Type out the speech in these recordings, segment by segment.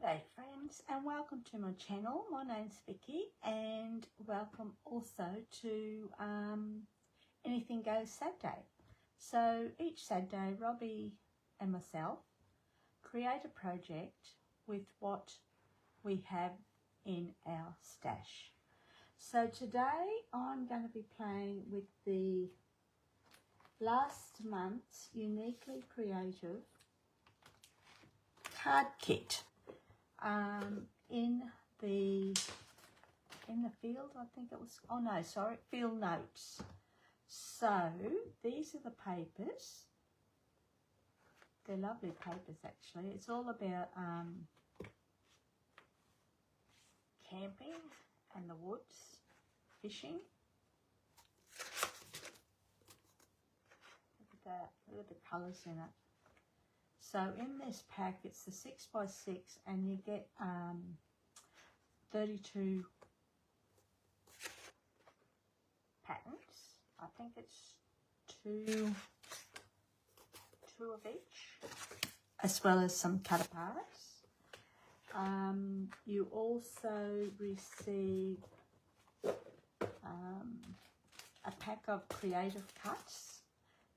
G'day friends, and welcome to my channel. My name's Vicky, and welcome also to Anything Goes Saturday. So each Saturday Robbie and myself create a project with what we have in our stash. So today I'm going to be playing with the last month's Uniquely Creative card kit. In the field, I think it was, oh no, sorry, field notes. So these are the papers. They're lovely papers actually. It's all about camping and the woods, fishing. Look at that, look at the colours in it. So in this pack, it's the 6x6, and you get 32 patterns. I think it's two of each, as well as some cut aparts. You also receive a pack of creative cuts.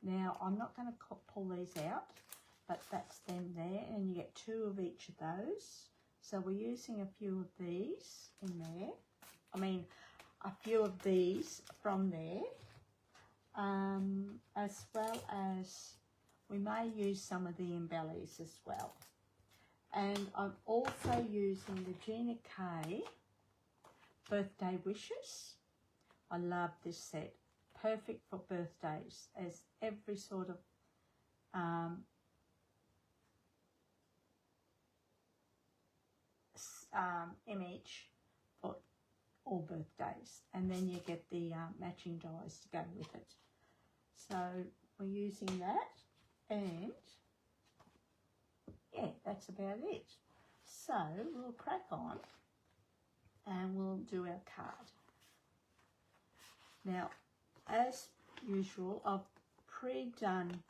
Now, I'm not going to pull these out, but that's them there, and you get 2 of each of those. So we're using a few of these in there. I mean, a few of these from there, as well as we may use some of the embellies as well. And I'm also using the Gina K birthday wishes. I love this set, perfect for birthdays, as every sort of image for all birthdays, and then you get the matching dies to go with it. So we're using that, and yeah, that's about it. So we'll crack on and we'll do our card. Now, as usual, I've pre-done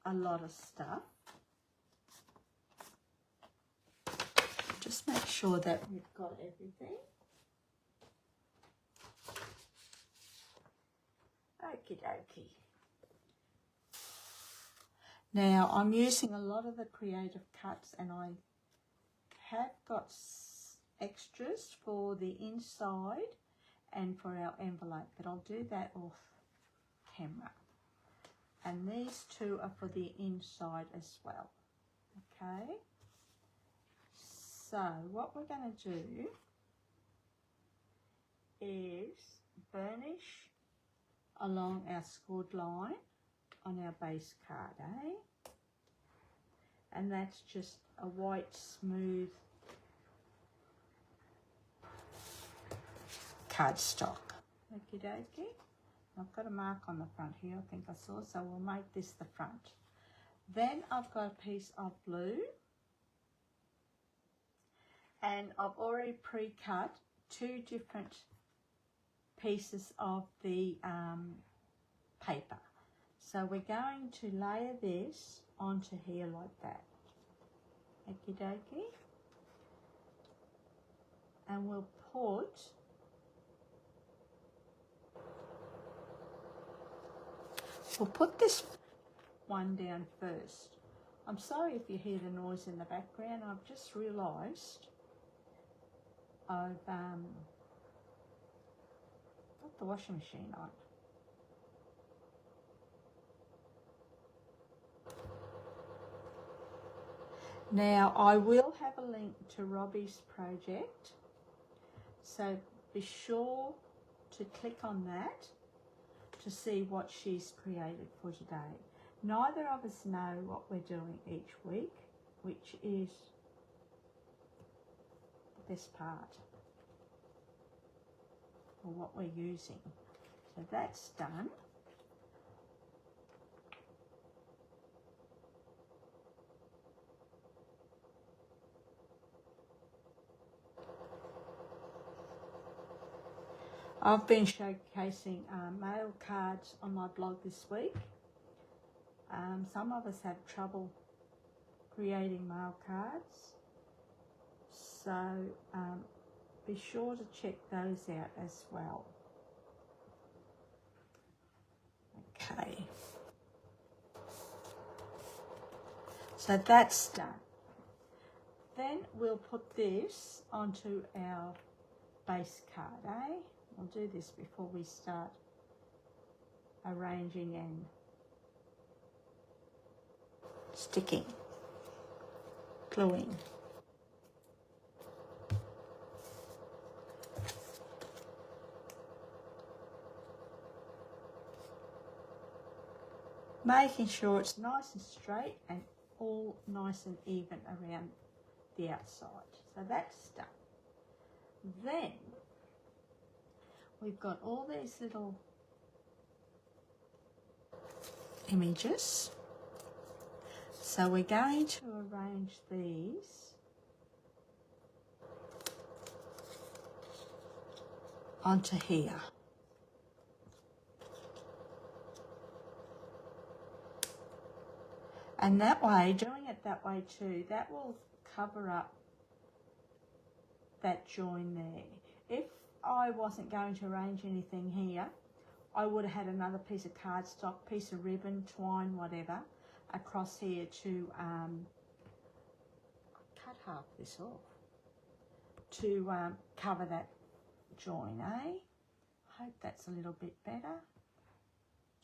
a lot of stuff. Just make sure that we've got everything. Okie dokie. Now, I'm using a lot of the creative cuts, and I have got extras for the inside and for our envelope, but I'll do that off camera. And these 2 are for the inside as well. Okay. So what we're going to do is burnish along our scored line on our base card, and that's just a white smooth cardstock. Okie dokie. I've got a mark on the front here, I think I saw, so we'll make this the front. Then I've got a piece of blue, and I've already pre-cut 2 different pieces of the paper. So we're going to layer this onto here like that. Okie dokie. And we'll put this one down first. I'm sorry if you hear the noise in the background. I've just realised I've got the washing machine on. Now, I will have a link to Robbie's project, so be sure to click on that to see what she's created for today. Neither of us know what we're doing each week, which is the best part, or what we're using. So that's done. I've been showcasing mail cards on my blog this week. Some of us have trouble creating mail cards. So be sure to check those out as well. Okay, so that's done. Then we'll put this onto our base card, eh? We'll do this before we start arranging and sticking, gluing. Making sure it's nice and straight and all nice and even around the outside. So that's done. Then we've got all these little images. So we're going to arrange these onto here. And that way, doing it that way too, that will cover up that join there. If I wasn't going to arrange anything here, I would have had another piece of cardstock, piece of ribbon, twine, whatever, across here to cut half this off to cover that join, eh? I hope that's a little bit better.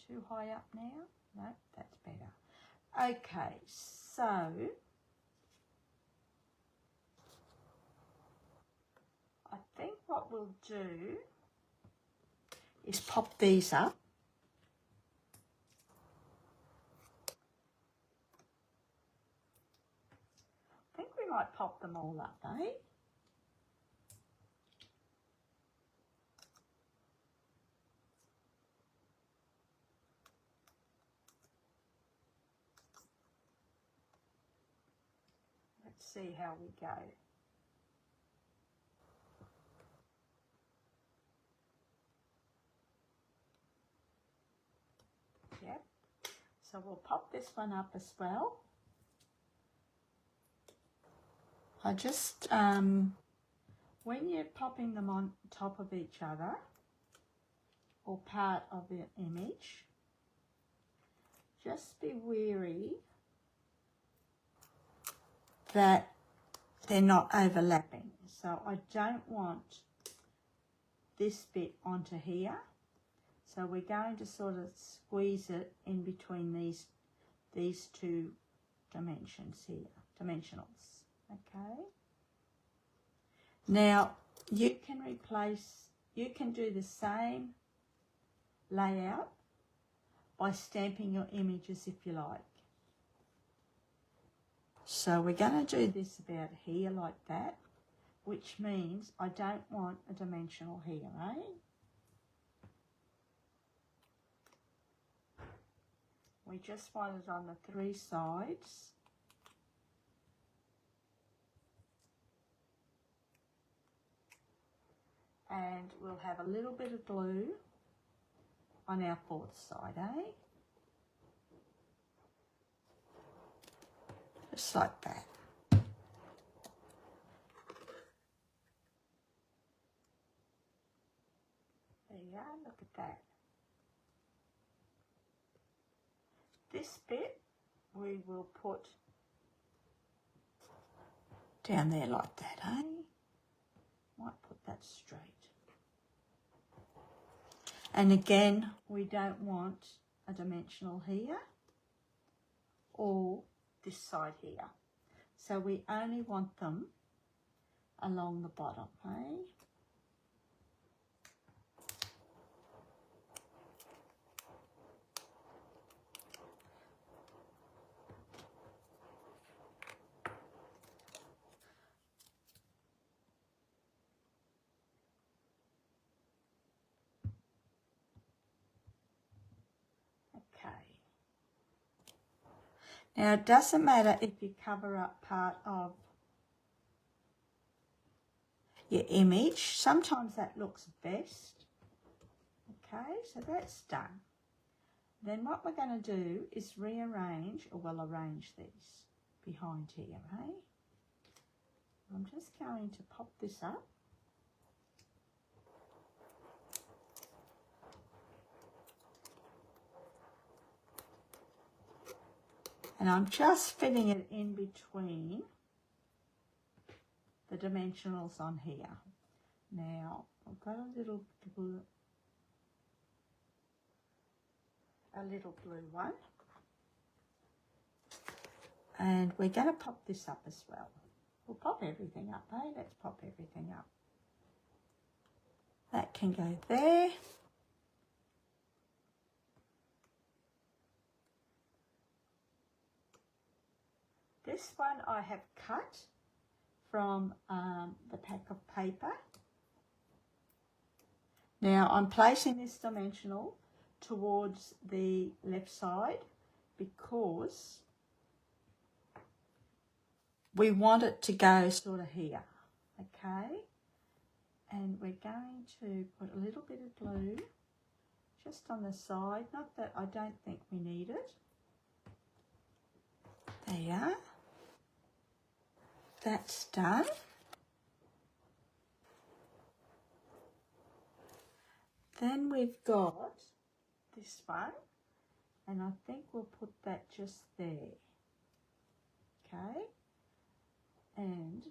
Too high up now? No, that's better. Okay, so I think what we'll do is pop these up. I think we might pop them all up, eh? Let's see how we go. Yep. So we'll pop this one up as well. I just, when you're popping them on top of each other or part of the image, just be wary that they're not overlapping. So I don't want this bit onto here. So we're going to sort of squeeze it in between these two dimensions here, dimensionals, okay? Now you can do the same layout by stamping your images if you like. So we're going to do this about here like that, which means I don't want a dimensional here, eh? We just want it on the 3 sides. And we'll have a little bit of glue on our 4th side, eh? Just like that. There you go, look at that. This bit we will put down there like that, eh? Might put that straight. And again, we don't want a dimensional here or this side here. So we only want them along the bottom, eh? Now, it doesn't matter if you cover up part of your image. Sometimes that looks best. Okay, so that's done. Then what we're going to do is rearrange, or we'll arrange these behind here, eh? I'm just going to pop this up. And I'm just fitting it in between the dimensionals on here. Now, I've got a little blue one. And we're going to pop this up as well. We'll pop everything up, eh? Let's pop everything up. That can go there. This one I have cut from the pack of paper. Now I'm placing this dimensional towards the left side because we want it to go sort of here, okay? And we're going to put a little bit of glue just on the side, not that I don't think we need it. There. That's done. Then we've got this one, and I think we'll put that just there, okay? And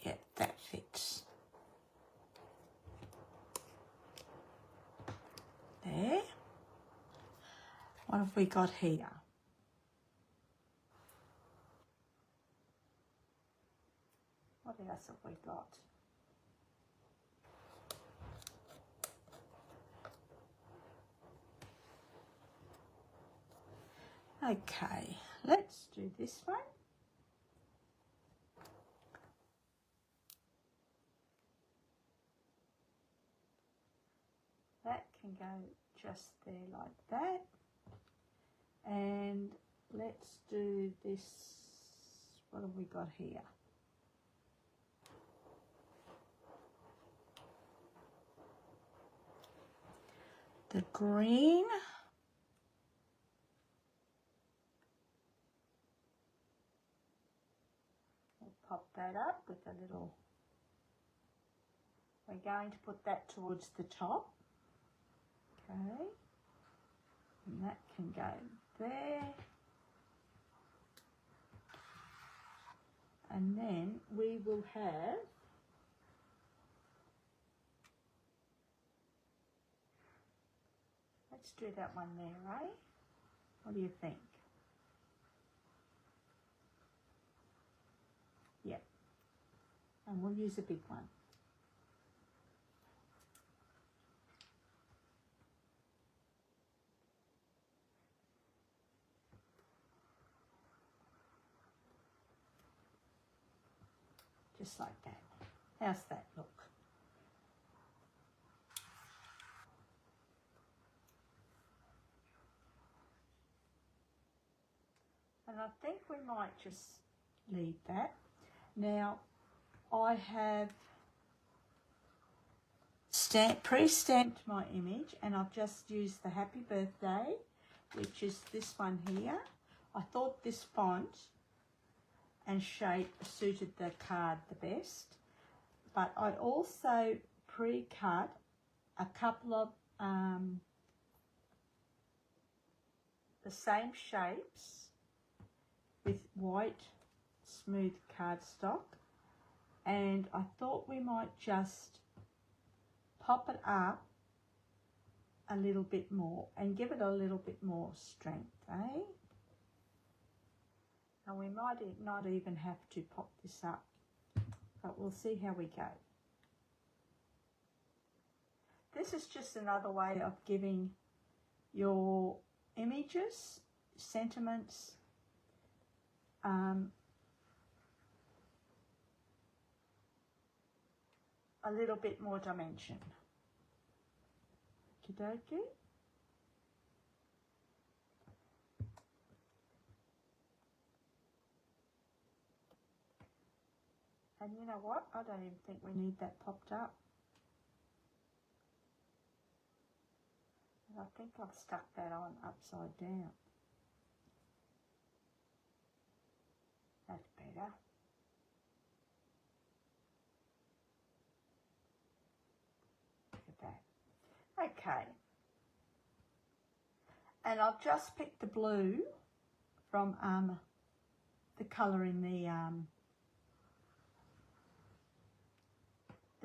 yeah, that fits. There. What have we got here? What else have we got? Okay, let's do this one. That can go just there like that. And let's do this. What have we got here? The green. We'll pop that up with a little. We're going to put that towards the top. Okay. And that can go there. And then we will have let's do that one there, eh? What do you think? Yep. And we'll use a big one. Just like that. How's that look? And I think we might just leave that. Now, I have pre-stamped my image, and I've just used the Happy Birthday, which is this one here. I thought this font and shape suited the card the best, but I also pre-cut a couple of the same shapes with white smooth cardstock, and I thought we might just pop it up a little bit more and give it a little bit more strength, eh? And we might not even have to pop this up, but we'll see how we go. This is just another way of giving your images, sentiments, a little bit more dimension. Okie dokie. And you know what? I don't even think we need that popped up. And I think I've stuck that on upside down. Okay. And I've just picked the blue from the colour in the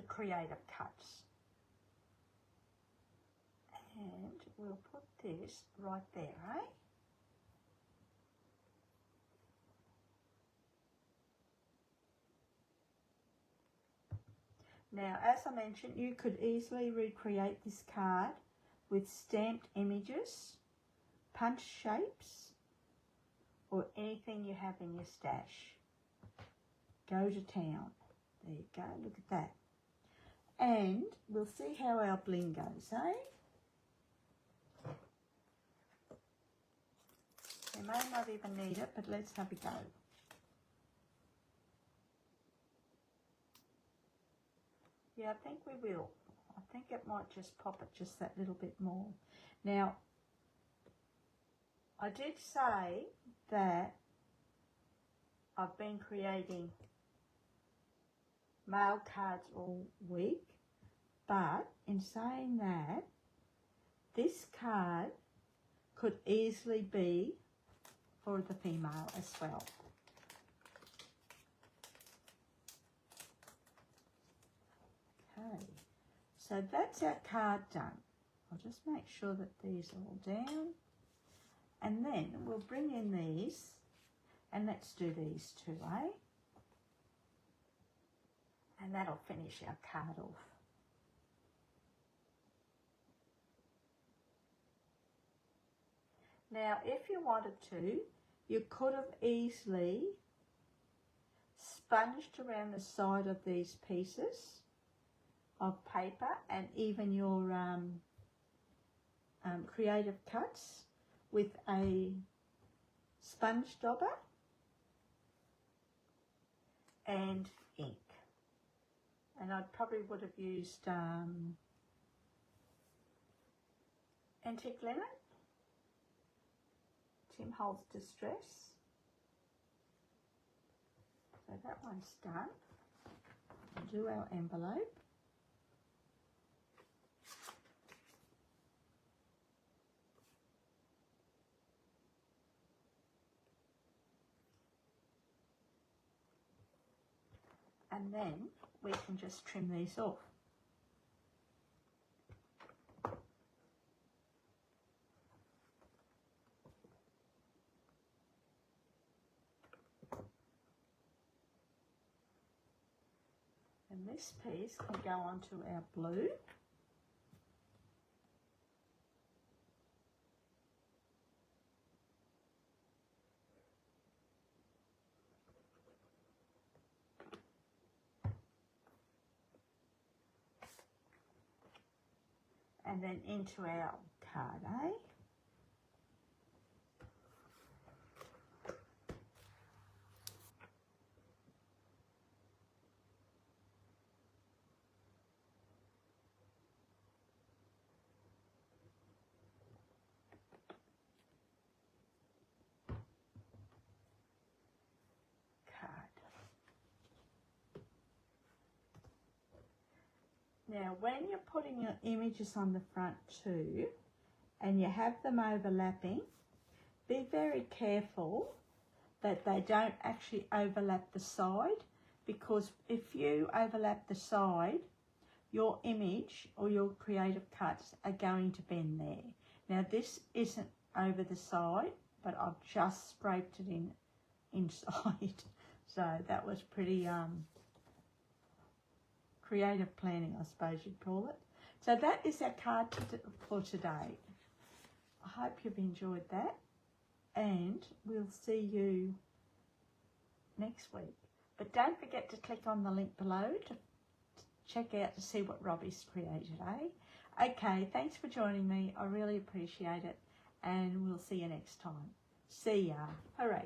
Creative Cuts. And we'll put this right there, eh? Now, as I mentioned, you could easily recreate this card with stamped images, punch shapes, or anything you have in your stash. Go to town. There you go, look at that. And we'll see how our bling goes, eh? You may not even need it, but let's have a go. Yeah, I think we will. I think it might just pop it just that little bit more. Now, I did say that I've been creating mail cards all week, but in saying that, this card could easily be for the female as well. Okay, so that's our card done. I'll just make sure that these are all down, and then we'll bring in these, and let's do these two, eh? And that'll finish our card off. Now, if you wanted to, you could have easily sponged around the side of these pieces of paper and even your Creative Cuts with a sponge dauber and ink. And I probably would have used antique linen, Tim Holtz Distress. So that one's done. We'll do our envelope. And then we can just trim these off. And this piece can go onto our blue. And then into our card, eh? Now, when you're putting your images on the front too, and you have them overlapping, be very careful that they don't actually overlap the side, because if you overlap the side, your image or your Creative Cuts are going to bend there. Now, this isn't over the side, but I've just scraped it inside. So that was pretty creative planning, I suppose you'd call it. So that is our card for today. I hope you've enjoyed that, and we'll see you next week. But don't forget to click on the link below to check out to see what Robbie's created, eh? Okay, thanks for joining me. I really appreciate it, and we'll see you next time. See ya. Hooray.